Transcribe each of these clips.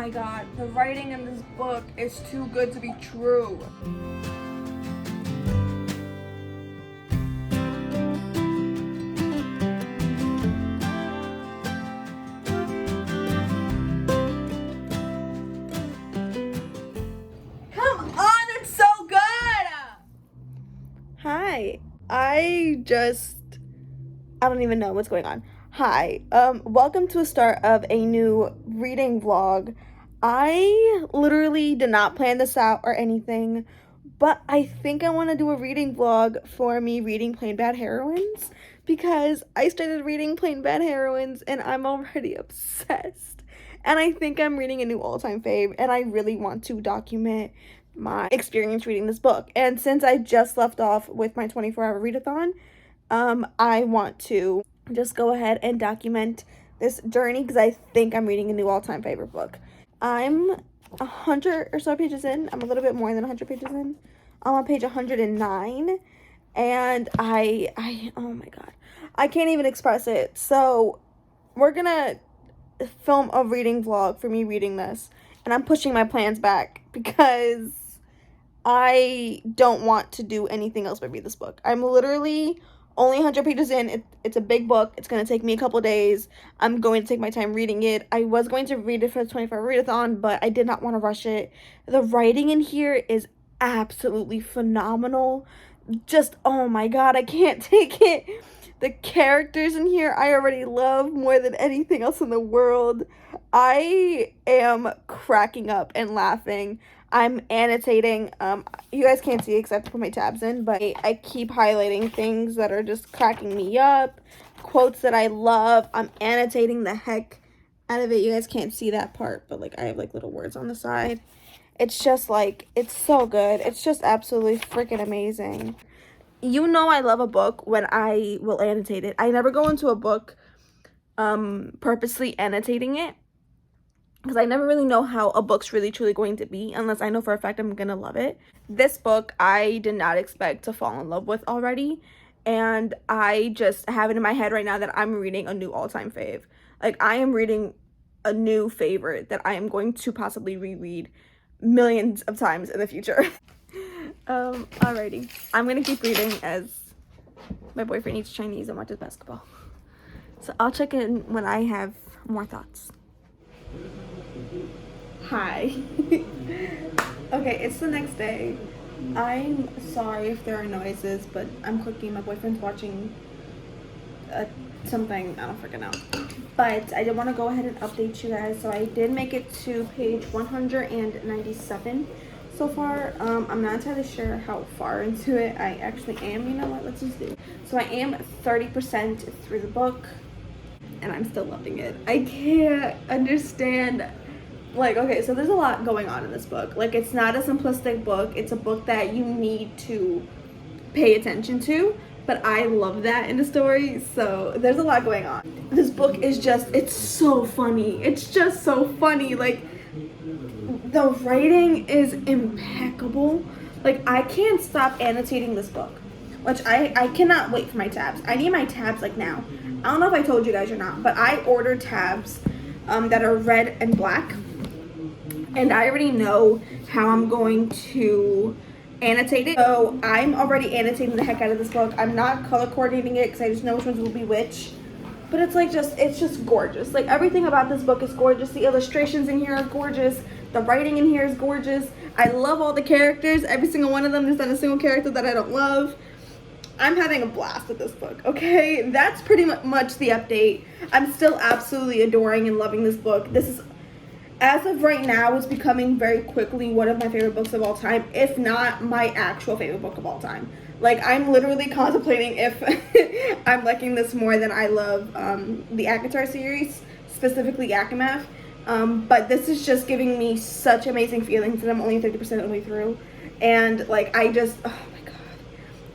my god, the writing in this book is too good to be true. Come on, it's so good! Hi, I don't even know what's going on. Hi, welcome to a start of a new reading vlog. I literally did not plan this out or anything, but I think I want to do a reading vlog for me reading Plain Bad Heroines because I started reading Plain Bad Heroines and I'm already obsessed. And I think I'm reading a new all-time fave and I really want to document my experience reading this book. And since I just left off with my 24-hour readathon, I want to just go ahead and document this journey because I think I'm reading a new all-time favorite book. I'm 100 or so pages in. I'm a little bit more than 100 pages in. I'm on page 109 and I oh my god, I can't even express it. So we're gonna film a reading vlog for me reading this, and I'm pushing my plans back because I don't want to do anything else but read this book. I'm literally only 100 pages in. It's a big book. It's going to take me a couple days. I'm going to take my time reading it. I was going to read it for the 24-hour readathon, but I did not want to rush it. The writing in here is absolutely phenomenal. Just, oh my god, I can't take it. The characters in here I already love more than anything else in the world. I am cracking up and laughing. I'm annotating. You guys can't see it because I have to put my tabs in, but I keep highlighting things that are just cracking me up, quotes that I love. I'm annotating the heck out of it. You guys can't see that part, but like I have like little words on the side. It's just like, it's so good. It's just absolutely freaking amazing. You know I love a book when I will annotate it. I never go into a book purposely annotating it, because I never really know how a book's really truly going to be unless I know for a fact I'm gonna love it. This book I did not expect to fall in love with already, and I just have it in my head right now that I'm reading a new all-time fave. Like, I am reading a new favorite that I am going to possibly reread millions of times in the future. Alrighty. I'm gonna keep reading as my boyfriend eats Chinese and watches basketball. So I'll check in when I have more thoughts. Hi. Okay, it's the next day. I'm sorry if there are noises, but I'm cooking. My boyfriend's watching something, I don't freaking know. But I did want to go ahead and update you guys. So I did make it to page 197 so far. I'm not entirely sure how far into it I actually am. You know what? Let's just do it. So I am 30% through the book, and I'm still loving it. I can't understand. Like, okay, so there's a lot going on in this book. Like, it's not a simplistic book. It's a book that you need to pay attention to. But I love that in a story. So there's a lot going on. This book is just, it's so funny. It's just so funny. Like, the writing is impeccable. Like, I can't stop annotating this book, which I cannot wait for my tabs. I need my tabs like now. I don't know if I told you guys or not, but I ordered tabs that are red and black. And I already know how I'm going to annotate it. So I'm already annotating the heck out of this book. I'm not color coordinating it because I just know which ones will be which. But it's like it's just gorgeous. Like, everything about this book is gorgeous. The illustrations in here are gorgeous. The writing in here is gorgeous. I love all the characters. Every single one of them. There's not a single character that I don't love. I'm having a blast with this book, okay? That's pretty much the update. I'm still absolutely adoring and loving this book. This is, as of right now, it's becoming very quickly one of my favorite books of all time, if not my actual favorite book of all time. Like, I'm literally contemplating if I'm liking this more than I love the Akatar series, specifically Akamath. But this is just giving me such amazing feelings, and I'm only 30% of the way through. And, like, I just, oh my god,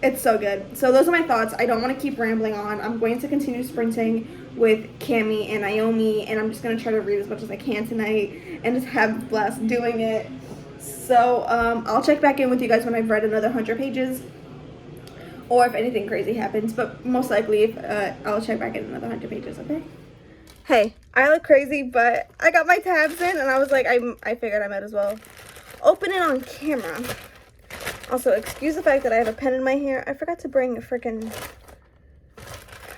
it's so good. So those are my thoughts. I don't want to keep rambling on. I'm going to continue sprinting with Cammie and Naomi, and I'm just going to try to read as much as I can tonight and just have a blast doing it. So I'll check back in with you guys when I've read another 100 pages, or if anything crazy happens, but most likely I'll check back in another 100 pages, okay? Hey, I look crazy, but I got my tabs in, and I was like, I figured I might as well open it on camera. Also, excuse the fact that I have a pen in my hair. I forgot to bring a freaking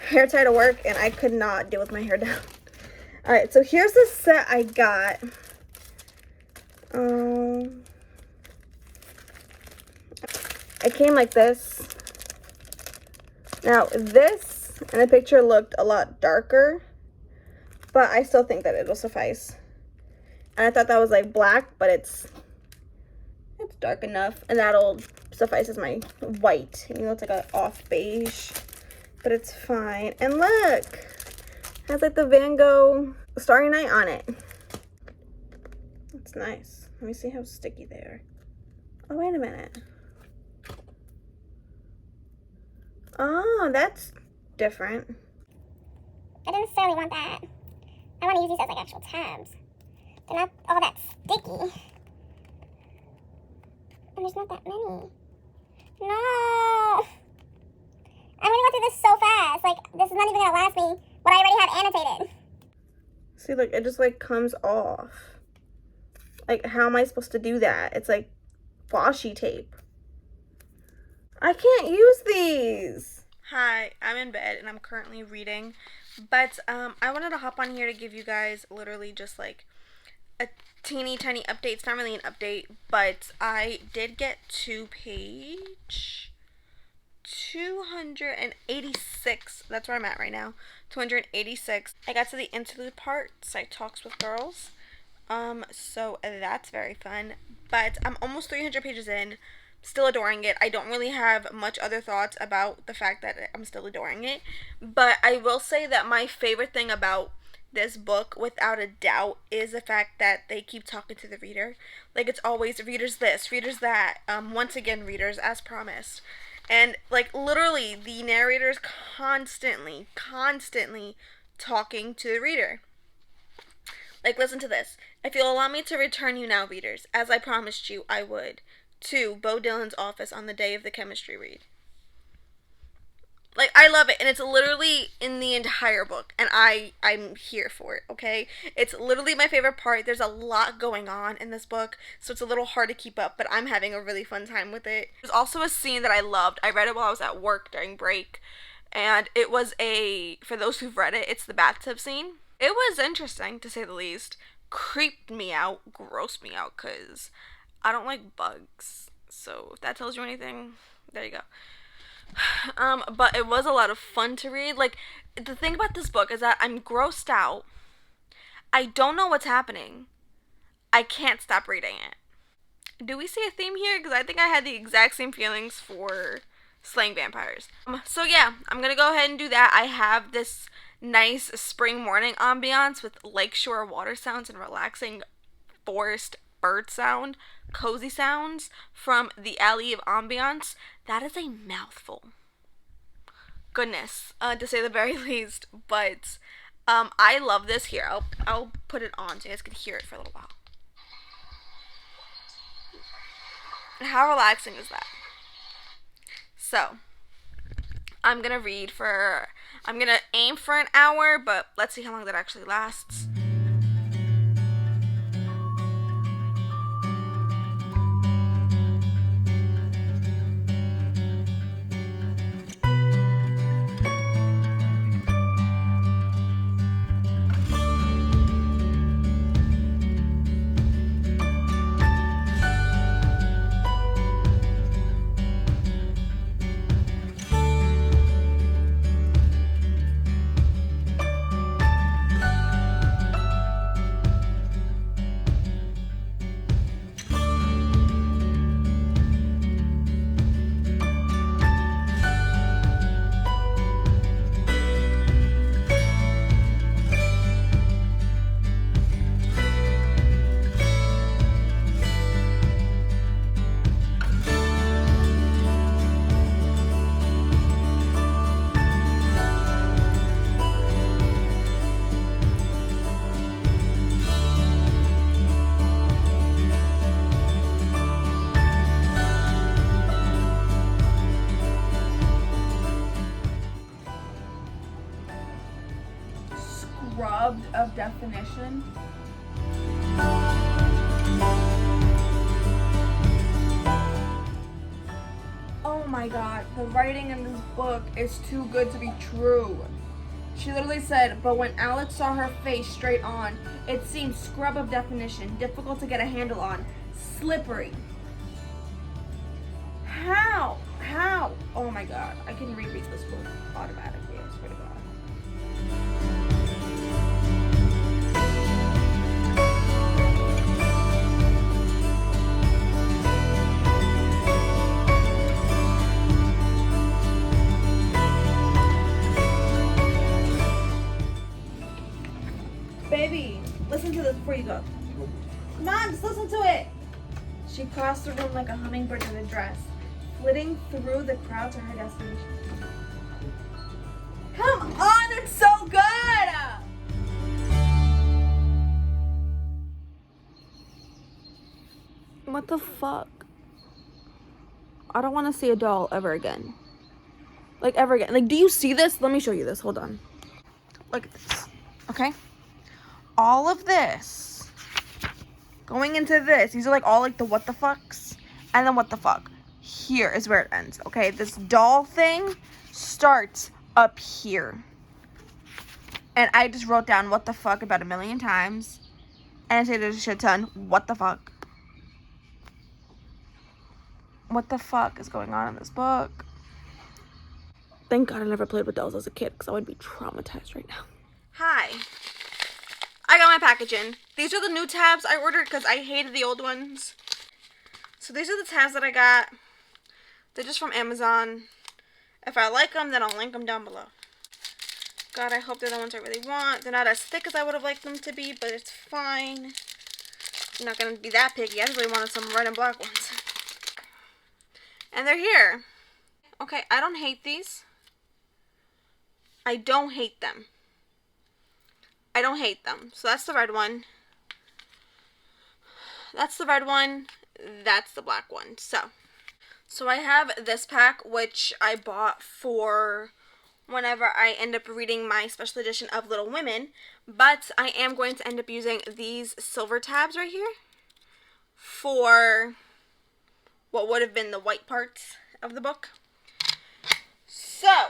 hair tie to work, and I could not deal with my hair down. All right, so here's the set I got. It came like this. Now, this in the picture looked a lot darker, but I still think that it'll suffice. And I thought that was like black, but it's dark enough, and that'll suffice as my white. You know, it's like a off beige, but it's fine. And look, it has like the Van Gogh Starry Night on it. It's nice. Let me see how sticky they are. Oh, wait a minute. Oh, that's different. I don't necessarily want that. I want to use these as like actual tabs. They're not all that sticky. And there's not that many. No! I'm gonna go through this so fast. Like, this is not even gonna last me what I already have annotated. See, look, it just like comes off. Like, how am I supposed to do that? It's like washi tape. I can't use these. Hi, I'm in bed and I'm currently reading, but I wanted to hop on here to give you guys literally just like a teeny tiny update. It's not really an update, but I did get to page 286. That's where I'm at right now. 286. I got to the interlude part, Psych Talks with Girls. So that's very fun. But I'm almost 300 pages in. Still adoring it. I don't really have much other thoughts about the fact that I'm still adoring it. But I will say that my favorite thing about this book, without a doubt, is the fact that they keep talking to the reader. Like, it's always readers this, readers that. Once again, readers, as promised. And, like, literally, the narrator's constantly talking to the reader. Like, listen to this. If you'll allow me to return you now, readers, as I promised you I would, to Bo Dylan's office on the day of the chemistry read. Like, I love it, and it's literally in the entire book, and I'm here for it, okay? It's literally my favorite part. There's a lot going on in this book, so it's a little hard to keep up, but I'm having a really fun time with it. There's also a scene that I loved. I read it while I was at work during break, and it was for those who've read it, it's the bathtub scene. It was interesting, to say the least. Creeped me out, grossed me out, because I don't like bugs. So if that tells you anything, there you go. But it was a lot of fun to read. Like, the thing about this book is that I'm grossed out. I don't know what's happening. I can't stop reading it. Do we see a theme here? Because I think I had the exact same feelings for Slaying Vampires. So yeah, I'm gonna go ahead and do that. I have this nice spring morning ambiance with lakeshore water sounds and relaxing forest bird sound, cozy sounds from the Alley of Ambiance. That is a mouthful. Goodness, to say the very least. But I love this. Here, I'll put it on so you guys can hear it for a little while. How relaxing is that? So, I'm gonna aim for an hour, but let's see how long that actually lasts. of definition. Oh my god, the writing in this book is too good to be true. She literally said, but when Alex saw her face straight on, it seemed scrub of definition, difficult to get a handle on, slippery. How? Oh my god, I can reread this book automatically, I swear to god. Baby, listen to this before you go. Come on, just listen to it. She crossed the room like a hummingbird in a dress, flitting through the crowd to her destination. Come on, it's so good! What the fuck? I don't want to see a doll ever again. Like, ever again. Like, do you see this? Let me show you this. Hold on. Look at this. Okay? All of this going into this. These are like all like the what the fucks. And then what the fuck. Here is where it ends. Okay? This doll thing starts up here. And I just wrote down what the fuck about 1,000,000 times. And I say there's a shit ton. What the fuck? What the fuck is going on in this book? Thank God I never played with dolls as a kid, because I would be traumatized right now. Hi. I got my package in. These are the new tabs I ordered because I hated the old ones. So these are the tabs that I got. They're just from Amazon. If I like them, then I'll link them down below. God, I hope they're the ones I really want. They're not as thick as I would have liked them to be, but it's fine. I'm not going to be that picky. I just really wanted some red and black ones. And they're here. Okay, I don't hate these. I don't hate them. I don't hate them. So that's the red one. That's the red one. That's the black one. So I have this pack, which I bought for whenever I end up reading my special edition of Little Women. But I am going to end up using these silver tabs right here for what would have been the white parts of the book. So,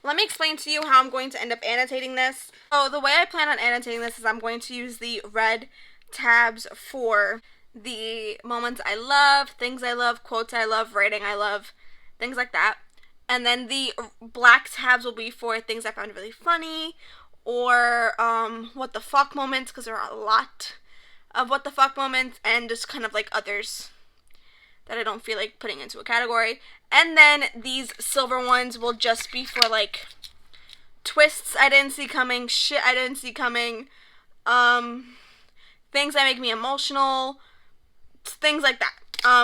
let me explain to you how I'm going to end up annotating this. So, the way I plan on annotating this is I'm going to use the red tabs for the moments I love, things I love, quotes I love, writing I love, things like that. And then the black tabs will be for things I found really funny, or what the fuck moments, because there are a lot of what the fuck moments, and just kind of like others that I don't feel like putting into a category. And then these silver ones will just be for like twists I didn't see coming, shit I didn't see coming, things that make me emotional, things like that.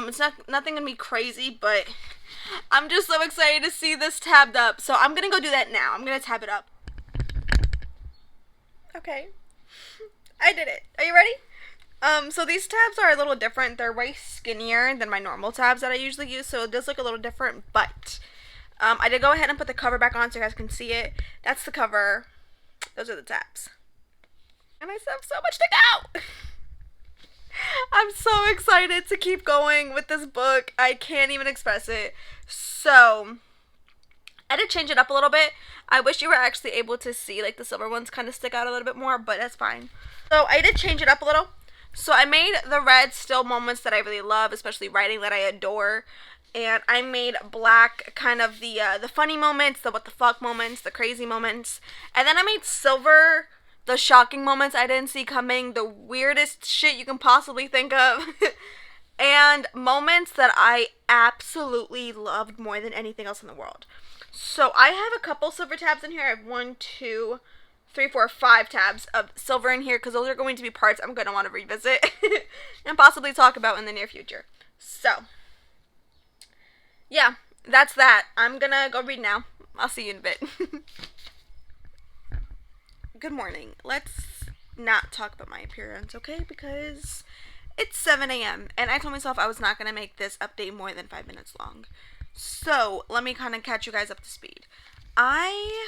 It's nothing gonna be crazy, but I'm just so excited to see this tabbed up. So I'm gonna go do that now. I'm gonna tab it up. Okay, I did it. Are you ready? So these tabs are a little different. They're way skinnier than my normal tabs that I usually use, so it does look a little different, but I did go ahead and put the cover back on so you guys can see it. That's the cover. Those are the tabs. And I still have so much to go! I'm so excited to keep going with this book. I can't even express it. So, I did change it up a little bit. I wish you were actually able to see, like, the silver ones kind of stick out a little bit more, but that's fine. So, I did change it up a little. So I made the red still moments that I really love, especially writing that I adore. And I made black kind of the funny moments, the what the fuck moments, the crazy moments. And then I made silver the shocking moments I didn't see coming, the weirdest shit you can possibly think of. And moments that I absolutely loved more than anything else in the world. So I have a couple silver tabs in here. I have 1, 2, 3, 4, 5 tabs of silver in here because those are going to be parts I'm going to want to revisit and possibly talk about in the near future. So, yeah, that's that. I'm going to go read now. I'll see you in a bit. Good morning. Let's not talk about my appearance, okay? Because it's 7 a.m. and I told myself I was not going to make this update more than 5 minutes long. So, let me kind of catch you guys up to speed. I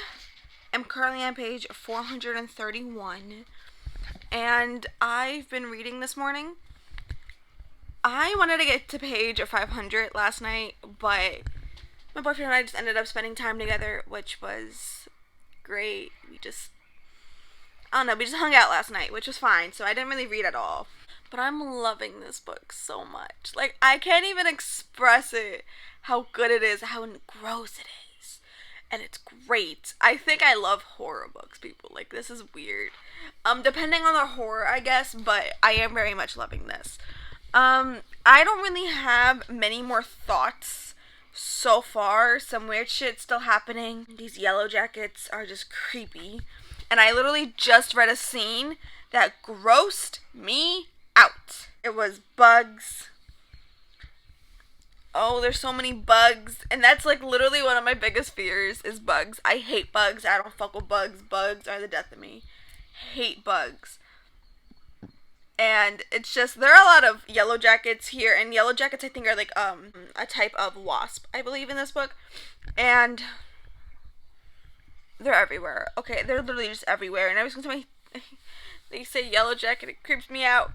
am am currently on page 431, and I've been reading this morning. I wanted to get to page 500 last night, but my boyfriend and I just ended up spending time together, which was great. We just hung out last night, which was fine, so I didn't really read at all. But I'm loving this book so much. Like, I can't even express it, how good it is, how gross it is. And it's great. I think I love horror books, people. Like, this is weird. Depending on the horror, I guess, but I am very much loving this. I don't really have many more thoughts so far. Some weird shit still happening. These yellow jackets are just creepy. And I literally just read a scene that grossed me out. It was bugs. Oh, there's so many bugs. And that's like literally one of my biggest fears is bugs. I hate bugs. I don't fuck with bugs. Bugs are the death of me. Hate bugs. And it's just, there are a lot of yellow jackets here. And yellow jackets, I think, are like a type of wasp, I believe, in this book. And they're everywhere. Okay, they're literally just everywhere. And every single time they say yellow jacket, it creeps me out.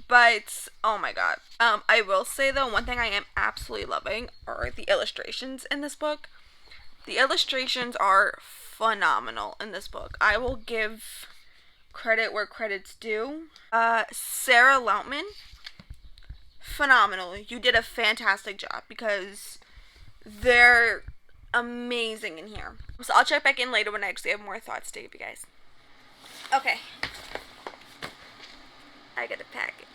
But, oh my god. I will say, though, one thing I am absolutely loving are the illustrations in this book. The illustrations are phenomenal in this book. I will give credit where credit's due. Sarah Lautman, phenomenal. You did a fantastic job because they're amazing in here. So I'll check back in later when I actually have more thoughts to give you guys. Okay. I got a package.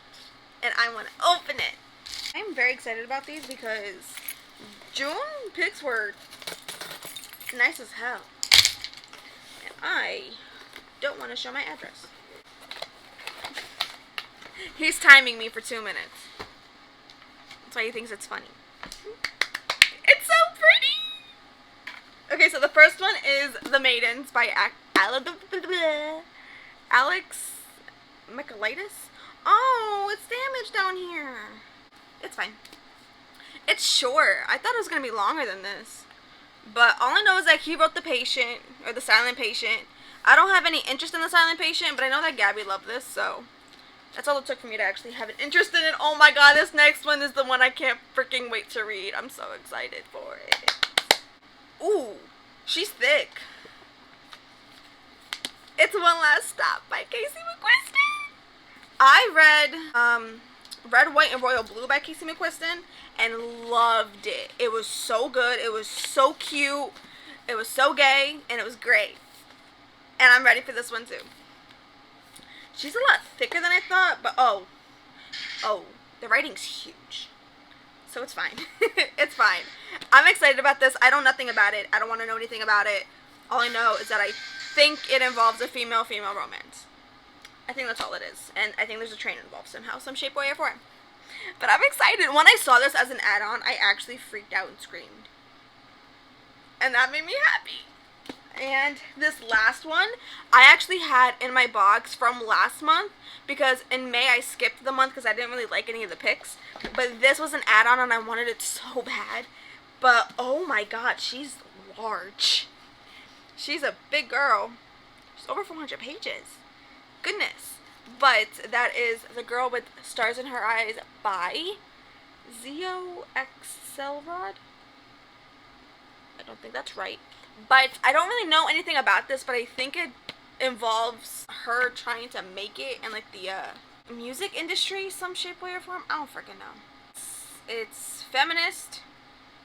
And I want to open it. I'm very excited about these because June picks were nice as hell. And I don't want to show my address. He's timing me for 2 minutes. That's why he thinks it's funny. It's so pretty! Okay, so the first one is The Maidens by Alex Michaelitis. Oh, it's damaged down here. It's fine. It's short. I thought it was going to be longer than this. But all I know is that he wrote The Patient, or The Silent Patient. I don't have any interest in The Silent Patient, but I know that Gabby loved this, so that's all it took for me to actually have an interest in it. Oh my god, this next one is the one I can't freaking wait to read. I'm so excited for it. Ooh, she's thick. It's One Last Stop by Casey McQuiston. I read Red, White, and Royal Blue by Casey McQuiston and loved it. It was so good. It was so cute. It was so gay, and it was great. And I'm ready for this one too. She's a lot thicker than I thought, but oh, the writing's huge. So it's fine. It's fine. I'm excited about this. I know nothing about it. I don't want to know anything about it. All I know is that I think it involves a female-female romance. I think that's all it is. And I think there's a train involved somehow, some shape, way, or form. But I'm excited. When I saw this as an add-on, I actually freaked out and screamed. And that made me happy. And this last one, I actually had in my box from last month. Because in May, I skipped the month because I didn't really like any of the picks. But this was an add-on and I wanted it so bad. But, oh my god, she's large. She's a big girl. She's over 400 pages. Goodness. But that is The Girl with Stars in Her Eyes by Zio Axelrod. I don't think that's right. But I don't really know anything about this, but I think it involves her trying to make it in like the music industry, some shape, way, or form. I don't freaking know. It's feminist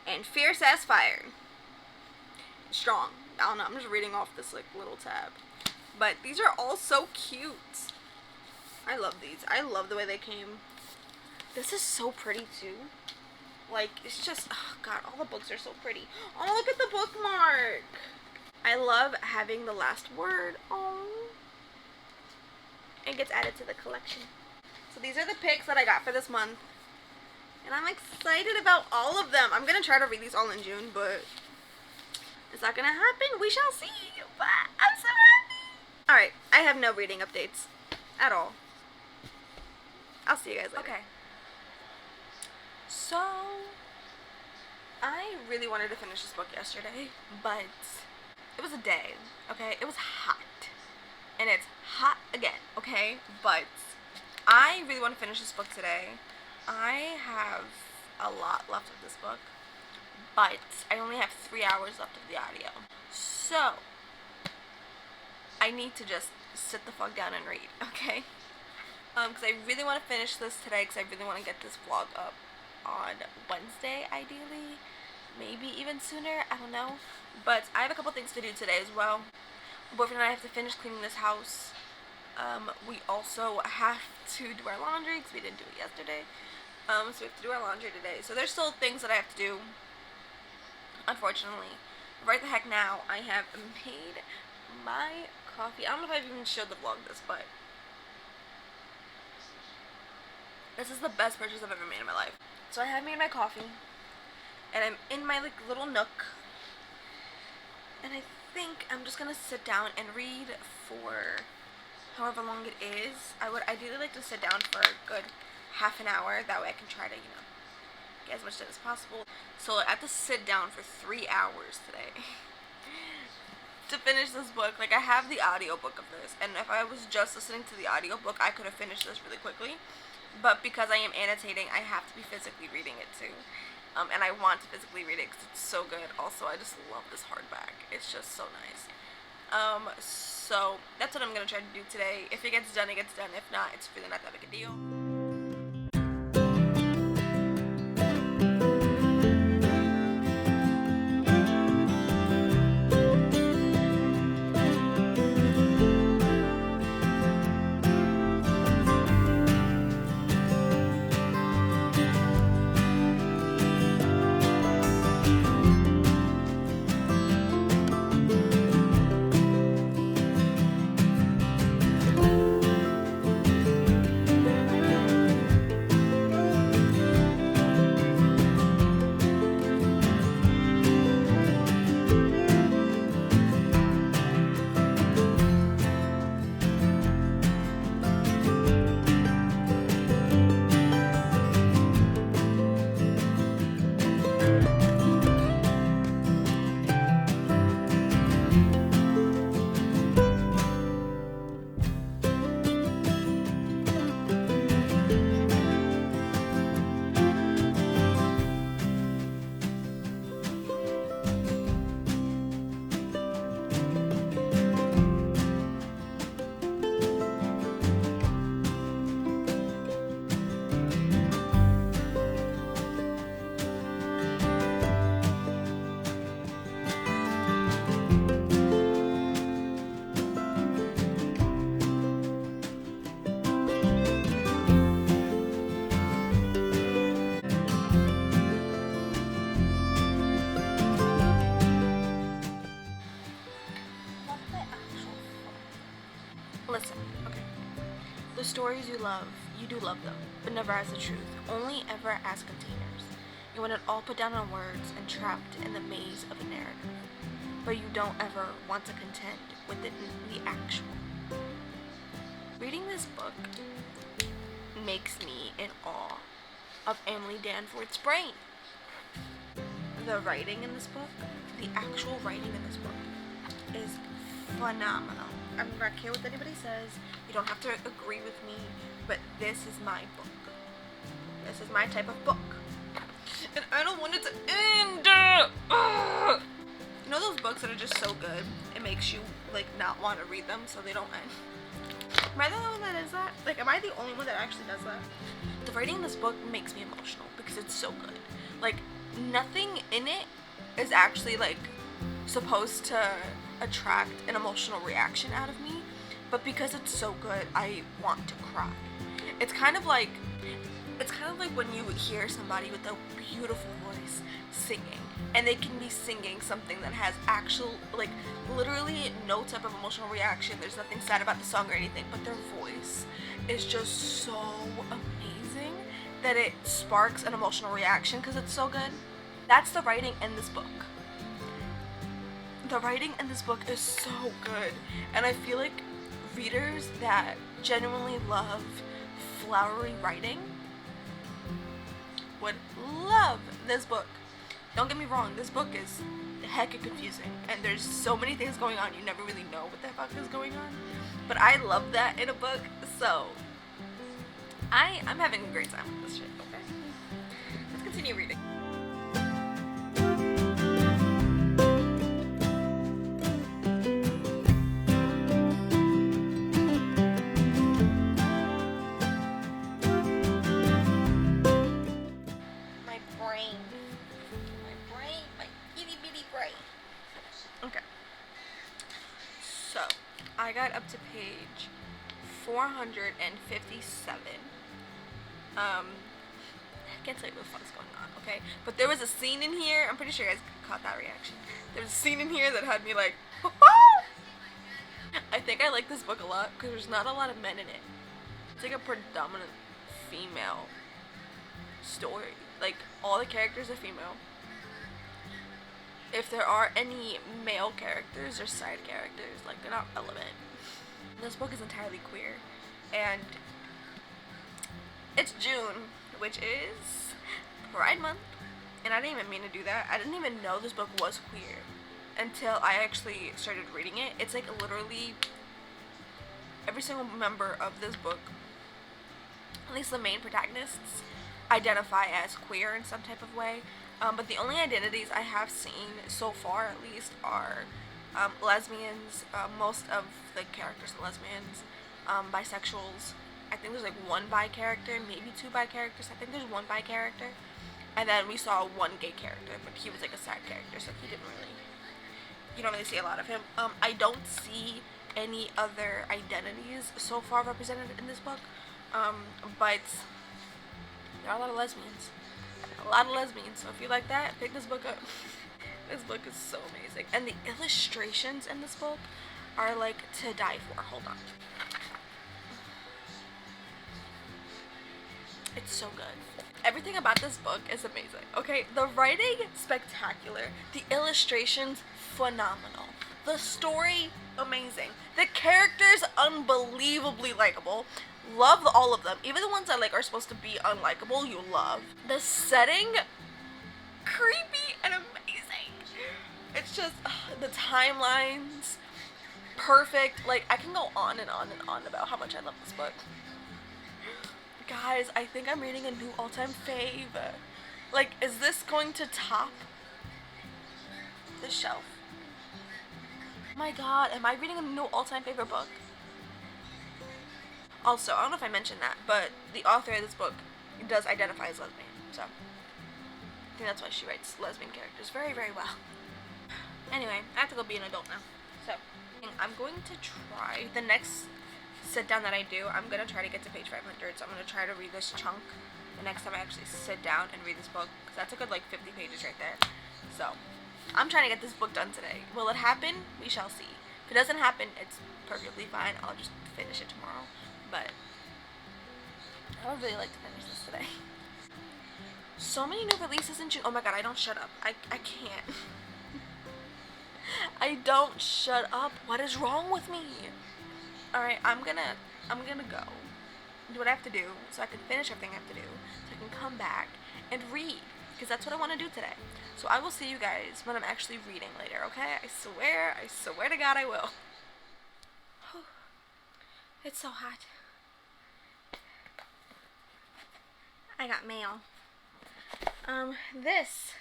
and fierce as fire. Strong. I don't know. I'm just reading off this like little tab. But these are all so cute. I love these. I love the way they came. This is so pretty too. Like, it's just, oh god, all the books are so pretty. Oh, look at the bookmark. I love having the last word. Oh. It gets added to the collection. So these are the picks that I got for this month. And I'm excited about all of them. I'm going to try to read these all in June, but it's not going to happen. We shall see. But I'm so happy. Alright, I have no reading updates at all. I'll see you guys later. Okay. So, I really wanted to finish this book yesterday, but it was a day, okay? It was hot. And it's hot again, okay? But I really want to finish this book today. I have a lot left of this book, but I only have 3 hours left of the audio. So, I need to just sit the fuck down and read, okay? Because I really want to finish this today, because I really want to get this vlog up on Wednesday, ideally. Maybe even sooner, I don't know. But I have a couple things to do today as well. My boyfriend and I have to finish cleaning this house. We also have to do our laundry, because we didn't do it yesterday. So we have to do our laundry today. So there's still things that I have to do, unfortunately. Right the heck now, I have made my coffee. I don't know if I've even showed the vlog this, but this is the best purchase I've ever made in my life. So I have made my coffee, and I'm in my like little nook, and I think I'm just gonna sit down and read for however long it is. I would ideally like to sit down for a good half an hour. That way I can try to, you know, get as much done as possible. So I have to sit down for 3 hours today to finish this book. Like, I have the audiobook of this, and if I was just listening to the audiobook, I could have finished this really quickly. But because I am annotating, I have to be physically reading it too. And I want to physically read it because it's so good. Also, I just love this hardback. It's just so nice. So that's what I'm going to try to do today. If it gets done, it gets done. If not, it's really not that big a deal. Listen, okay. The stories you love, you do love them, but never as the truth, only ever as containers. You want it all put down on words and trapped in the maze of a narrative, but you don't ever want to contend with the actual. Reading this book makes me in awe of Emily Danforth's brain. The writing in this book, the actual writing in this book, is phenomenal. I'm not care what anybody says. You don't have to agree with me, but this is my book. This is my type of book. And I don't want it to end. You know those books that are just so good, it makes you like not want to read them so they don't end? Am I the only one that does that? Like, am I the only one that actually does that? The writing in this book makes me emotional because it's so good. Like, nothing in it is actually like supposed to attract an emotional reaction out of me, but because it's so good, I want to cry. It's kind of like when you hear somebody with a beautiful voice singing, and they can be singing something that has actual, like, literally no type of emotional reaction. There's nothing sad about the song or anything, but their voice is just so amazing that it sparks an emotional reaction because it's so good. That's the writing in this book. The writing in this book is so good, and I feel like readers that genuinely love flowery writing would love this book. Don't get me wrong, this book is hecka confusing, and there's so many things going on, you never really know what the fuck is going on. But I love that in a book, so I'm having a great time with this shit, okay? Let's continue reading. Okay. So, I got up to page 457. I can't tell you what the fuck is going on, okay? But there was a scene in here, I'm pretty sure you guys caught that reaction. There was a scene in here that had me like, I think I like this book a lot because there's not a lot of men in it. It's like a predominant female story. Like, all the characters are female. If there are any male characters or side characters, like, they're not relevant. This book is entirely queer, and it's June, which is Pride Month, and I didn't even mean to do that. I didn't even know this book was queer until I actually started reading it. It's like literally every single member of this book, at least the main protagonists, identify as queer in some type of way. But the only identities I have seen so far, at least, are lesbians. Most of the characters are lesbians, bisexuals. I think there's like one bi character, maybe two bi characters. I think there's one bi character. And then we saw one gay character, but he was like a side character, so you don't really see a lot of him. I don't see any other identities so far represented in this book, but there are a lot of lesbians. So if you like that, pick this book up. This book is so amazing. And the illustrations in this book are like to die for. Hold on. It's so good. Everything about this book is amazing. Okay, the writing, spectacular. The illustrations, phenomenal. The story, amazing. The characters, unbelievably likable. Love all of them. Even the ones that like are supposed to be unlikable, you love. The setting, creepy and amazing. It's just the timelines, perfect. Like, I can go on and on and on about how much I love this book. Guys, I think I'm reading a new all-time fave. Like, is this going to top the shelf? Oh my god, am I reading a new all-time favorite book? Also, I don't know if I mentioned that, but the author of this book does identify as lesbian, so I think that's why she writes lesbian characters very, very well. Anyway, I have to go be an adult now. So, I'm going to try, the next sit down that I do, I'm going to try to get to page 500, so I'm going to try to read this chunk the next time I actually sit down and read this book, because that's a good, like, 50 pages right there. So, I'm trying to get this book done today. Will it happen? We shall see. If it doesn't happen, it's perfectly fine. I'll just finish it tomorrow. But I would really like to finish this today. So many new releases in June. Oh my god, I don't shut up. I can't. I don't shut up. What is wrong with me? Alright, I'm gonna go. Do what I have to do so I can finish everything I have to do. So I can come back and read. Because that's what I want to do today. So I will see you guys when I'm actually reading later, okay? I swear to God I will. It's so hot. I got mail. This,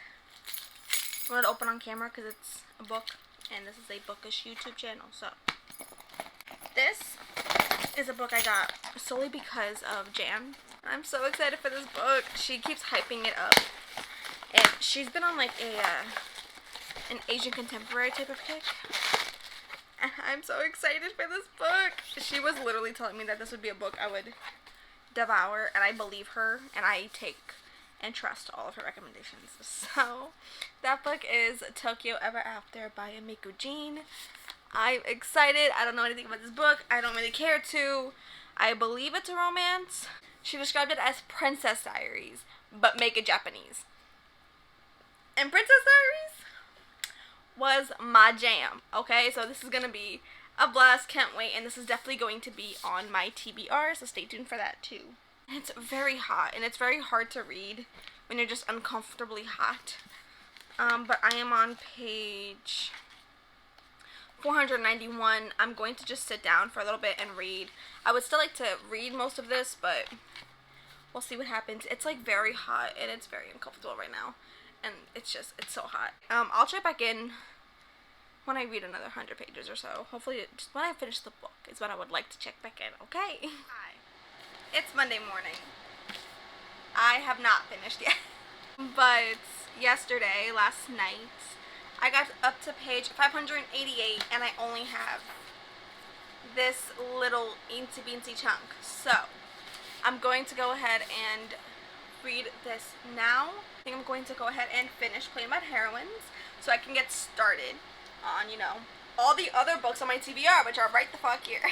I'm going to open on camera because it's a book, and this is a bookish YouTube channel, so. This is a book I got solely because of Jan. I'm so excited for this book. She keeps hyping it up, and she's been on like an Asian contemporary type of kick. And I'm so excited for this book. She was literally telling me that this would be a book I would devour, and I believe her, and I take and trust all of her recommendations. So that book is Tokyo Ever After by Miku Jean. I'm excited. I don't know anything about this book. I don't really care to. I believe it's a romance. She described it as Princess Diaries, but make it Japanese. And Princess Diaries was my jam, okay? So this is gonna be a blast, can't wait, and this is definitely going to be on my TBR, so stay tuned for that too. It's very hot, and it's very hard to read when you're just uncomfortably hot. But I am on page 491. I'm going to just sit down for a little bit and read. I would still like to read most of this, but we'll see what happens. It's like very hot and it's very uncomfortable right now. And it's so hot. I'll check back in when I read another 100 pages or so. Hopefully, just when I finish the book is when I would like to check back in, okay? Hi. It's Monday morning. I have not finished yet. But yesterday, last night, I got up to page 588 and I only have this little teensy chunk. So, I'm going to go ahead and read this now. I think I'm going to go ahead and finish Plain Bad Heroines so I can get started on, you know, all the other books on my TBR, which are right the fuck here.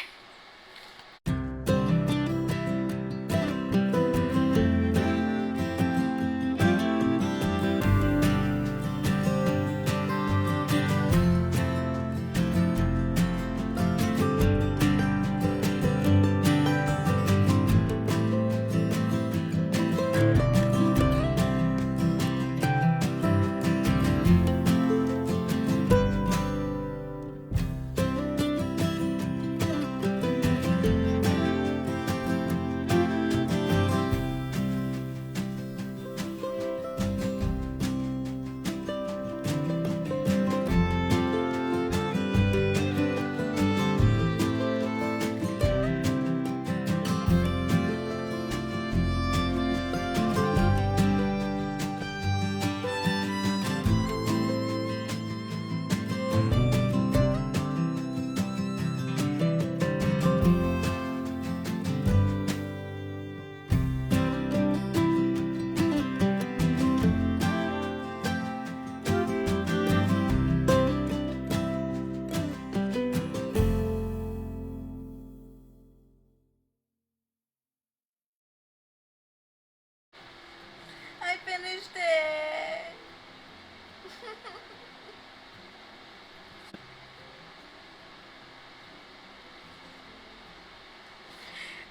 I finished it!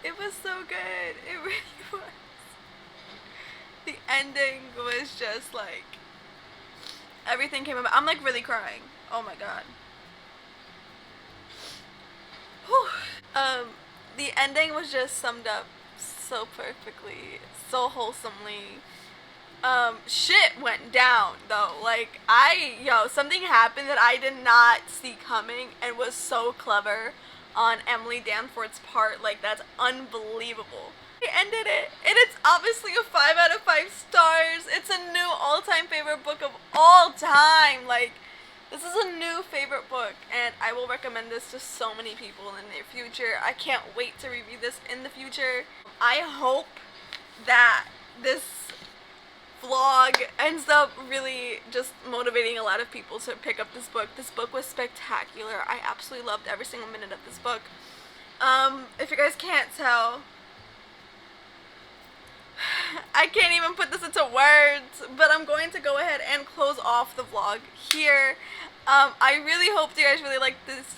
It was so good. It really was. The ending was just like, everything came about. I'm like really crying. Oh my god. Whew. The ending was just summed up so perfectly, so wholesomely. Shit went down though. Like, something happened that I did not see coming and was so clever on Emily Danforth's part. Like, that's unbelievable. I ended it, and it's obviously a 5 out of 5 stars. It's a new all-time favorite book of all time. Like, this is a new favorite book, and I will recommend this to so many people in the near future. I can't wait to review this in the future. I hope that this vlog ends up really just motivating a lot of people to pick up this book. This book was spectacular. I absolutely loved every single minute of this book. If you guys can't tell, I can't even put this into words, but I'm going to go ahead and close off the vlog here. I really hope you guys really liked this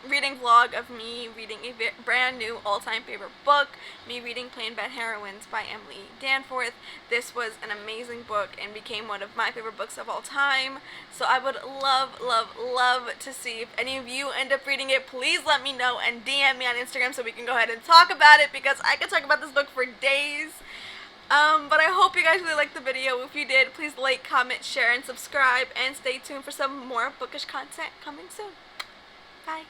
reading vlog of me reading a brand new all-time favorite book, me reading Plain Bad Heroines by Emily Danforth. This was an amazing book and became one of my favorite books of all time. So I would love, love, love to see if any of you end up reading it. Please let me know and DM me on Instagram so we can go ahead and talk about it, because I could talk about this book for days. But I hope you guys really liked the video. If you did, please like, comment, share, and subscribe, and stay tuned for some more bookish content coming soon. Bye.